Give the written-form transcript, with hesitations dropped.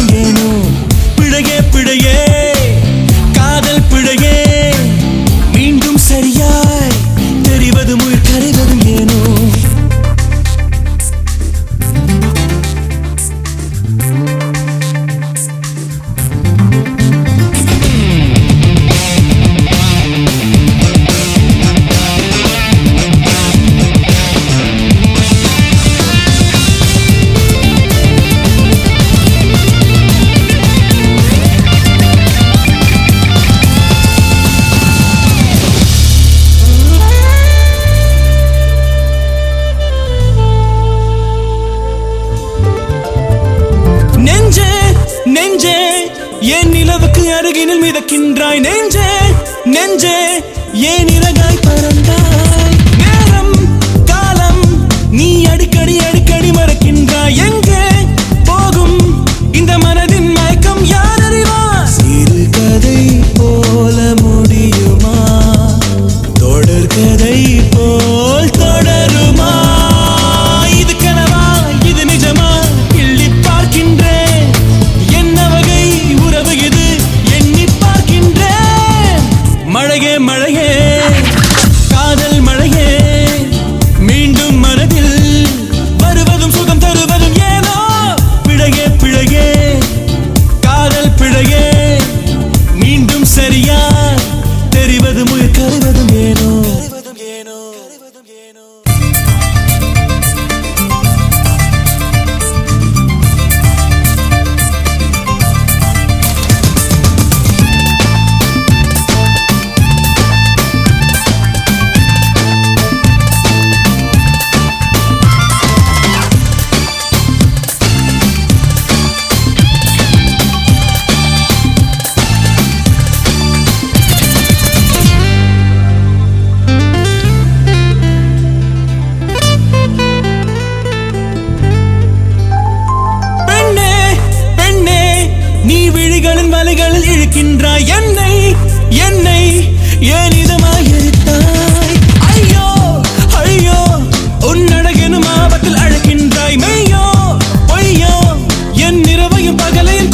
தருவதும் ஏனோ பிழையே பிழையே காதல் பிழையே மீண்டும் சரியாய் தெரிவதும் உயிர் கரைவதும் ஏனோ நெஞ்சே ஏன் நிலவுக்கு அருகினில் மிதக்கின்றாய் நெஞ்சே நெஞ்சே ஏன் இறகாய் பறந்தாய் நேரம் காலம் நீ அடிக்கடி அடிக்கடி மறக்கின்றாய் எங்கே போகும் இந்த மனதின் மயக்கம் யார் அறிவார் சிறு கதை போல முடியுமா தொடர் கதை போல் தொடருமா இது கனவா இது நிஜமா கிள்ளி பார்க்கின்றேன் மழையே மழையே காதல் மழையே மீண்டும் மனதில் வருவதும் சுகம் தருவதும் ஏனோ பிழையே பிழையே காதல் பிழையே மீண்டும் சரியா தெரிவதும் உயிர் கரைவதும் ஏனோ மலைகளில் இழுக்கின்றாய் என்னை என்னை ஏன் இதமாய் எரித்தாய் ஐயோ ஐயோ உன்னழகெனும் ஆபத்தில் அழைக்கின்றாய் மெய்யோ பொய்யோ என் இரவையும் பகலையும்